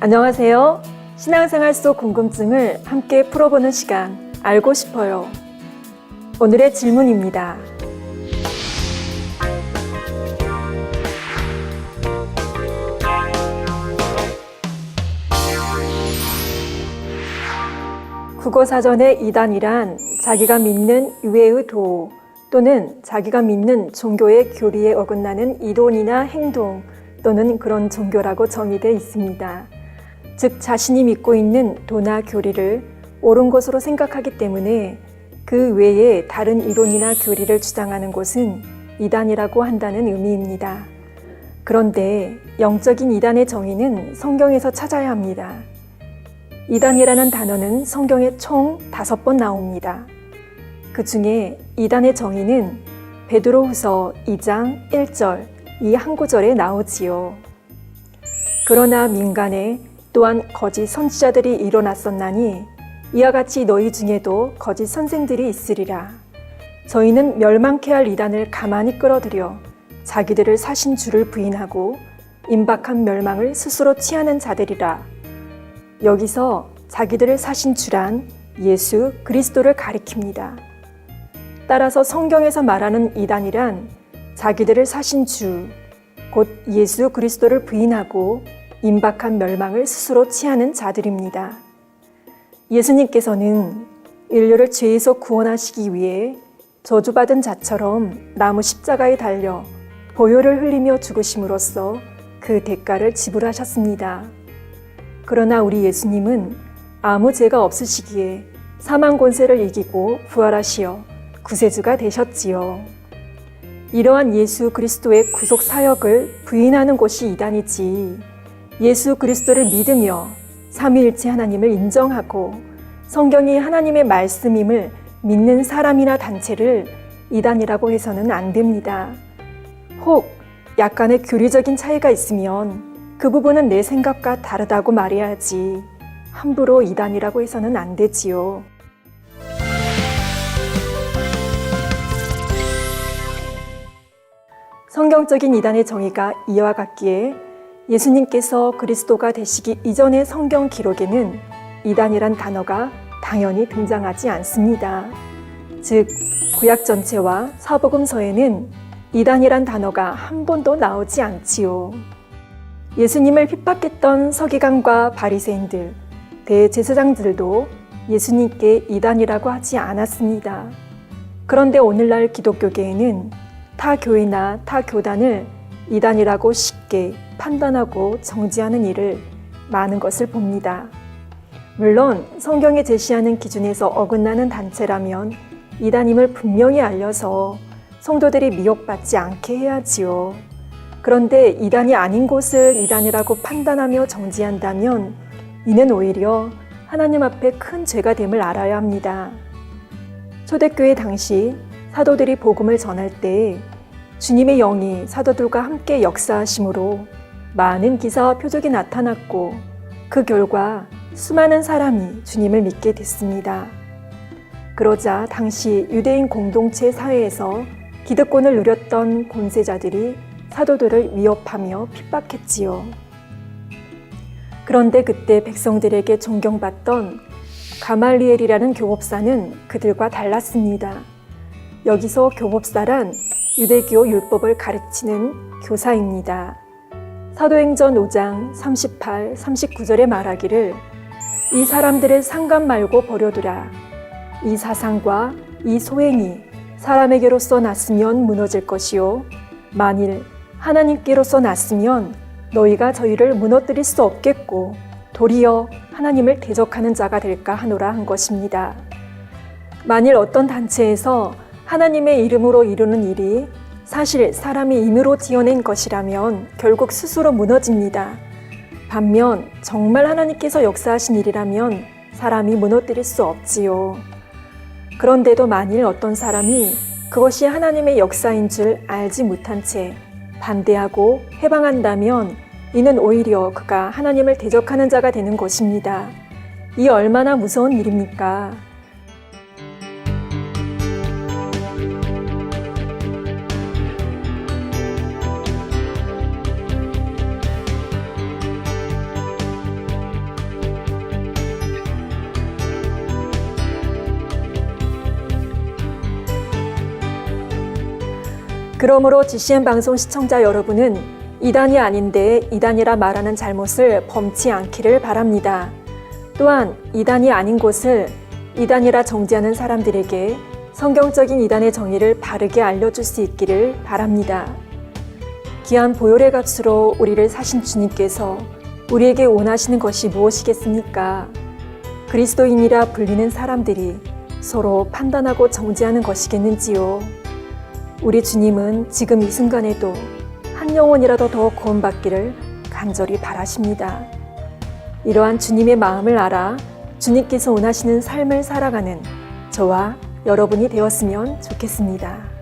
안녕하세요. 신앙생활 속 궁금증을 함께 풀어보는 시간, 알고 싶어요. 오늘의 질문입니다. 국어사전의 이단이란 자기가 믿는 유해의 도 또는 자기가 믿는 종교의 교리에 어긋나는 이론이나 행동 또는 그런 종교라고 정의되어 있습니다. 즉 자신이 믿고 있는 도나 교리를 옳은 것으로 생각하기 때문에 그 외에 다른 이론이나 교리를 주장하는 곳은 이단이라고 한다는 의미입니다. 그런데 영적인 이단의 정의는 성경에서 찾아야 합니다. 이단이라는 단어는 성경에 총 5번 나옵니다. 그 중에 이단의 정의는 베드로후서 2장 1절 이 한 구절에 나오지요. 그러나 민간에 또한 거짓 선지자들이 일어났었나니 이와 같이 너희 중에도 거짓 선생들이 있으리라. 저희는 멸망케 할 이단을 가만히 끌어들여 자기들을 사신 주를 부인하고 임박한 멸망을 스스로 취하는 자들이라. 여기서 자기들을 사신 주란 예수 그리스도를 가리킵니다. 따라서 성경에서 말하는 이단이란 자기들을 사신 주, 곧 예수 그리스도를 부인하고 임박한 멸망을 스스로 취하는 자들입니다. 예수님께서는 인류를 죄에서 구원하시기 위해 저주받은 자처럼 나무 십자가에 달려 보혈을 흘리며 죽으심으로써 그 대가를 지불하셨습니다. 그러나 우리 예수님은 아무 죄가 없으시기에 사망 권세를 이기고 부활하시어 구세주가 되셨지요. 이러한 예수 그리스도의 구속 사역을 부인하는 곳이 이단이지, 예수 그리스도를 믿으며 삼위일체 하나님을 인정하고 성경이 하나님의 말씀임을 믿는 사람이나 단체를 이단이라고 해서는 안 됩니다. 혹 약간의 교리적인 차이가 있으면 그 부분은 내 생각과 다르다고 말해야지 함부로 이단이라고 해서는 안 되지요. 성경적인 이단의 정의가 이와 같기에 예수님께서 그리스도가 되시기 이전의 성경 기록에는 이단이란 단어가 당연히 등장하지 않습니다. 즉, 구약 전체와 사복음서에는 이단이란 단어가 한 번도 나오지 않지요. 예수님을 핍박했던 서기관과 바리새인들, 대제사장들도 예수님께 이단이라고 하지 않았습니다. 그런데 오늘날 기독교계에는 타 교회나 타 교단을 이단이라고 쉽게 판단하고 정지하는 일을 많은 것을 봅니다. 물론 성경에 제시하는 기준에서 어긋나는 단체라면 이단임을 분명히 알려서 성도들이 미혹받지 않게 해야지요. 그런데 이단이 아닌 곳을 이단이라고 판단하며 정지한다면 이는 오히려 하나님 앞에 큰 죄가 됨을 알아야 합니다. 초대교회 당시 사도들이 복음을 전할 때 주님의 영이 사도들과 함께 역사하심으로 많은 기사와 표적이 나타났고 그 결과 수많은 사람이 주님을 믿게 됐습니다. 그러자 당시 유대인 공동체 사회에서 기득권을 누렸던 권세자들이 사도들을 위협하며 핍박했지요. 그런데 그때 백성들에게 존경받던 가말리엘이라는 교법사는 그들과 달랐습니다. 여기서 교법사란 유대교 율법을 가르치는 교사입니다. 사도행전 5장 38, 39절에 말하기를 이 사람들을 상관 말고 버려두라. 이 사상과 이 소행이 사람에게로서 났으면 무너질 것이요 만일 하나님께로서 났으면 너희가 저희를 무너뜨릴 수 없겠고 도리어 하나님을 대적하는 자가 될까 하노라 한 것입니다. 만일 어떤 단체에서 하나님의 이름으로 이루는 일이 사실 사람이 임으로 지어낸 것이라면 결국 스스로 무너집니다. 반면 정말 하나님께서 역사하신 일이라면 사람이 무너뜨릴 수 없지요. 그런데도 만일 어떤 사람이 그것이 하나님의 역사인 줄 알지 못한 채 반대하고 해방한다면 이는 오히려 그가 하나님을 대적하는 자가 되는 것입니다. 이 얼마나 무서운 일입니까? 그러므로 GCN 방송 시청자 여러분은 이단이 아닌데 이단이라 말하는 잘못을 범치 않기를 바랍니다. 또한 이단이 아닌 곳을 이단이라 정죄하는 사람들에게 성경적인 이단의 정의를 바르게 알려줄 수 있기를 바랍니다. 귀한 보혈의 값으로 우리를 사신 주님께서 우리에게 원하시는 것이 무엇이겠습니까? 그리스도인이라 불리는 사람들이 서로 판단하고 정죄하는 것이겠는지요. 우리 주님은 지금 이 순간에도 한 영혼이라도 더 구원받기를 간절히 바라십니다. 이러한 주님의 마음을 알아 주님께서 원하시는 삶을 살아가는 저와 여러분이 되었으면 좋겠습니다.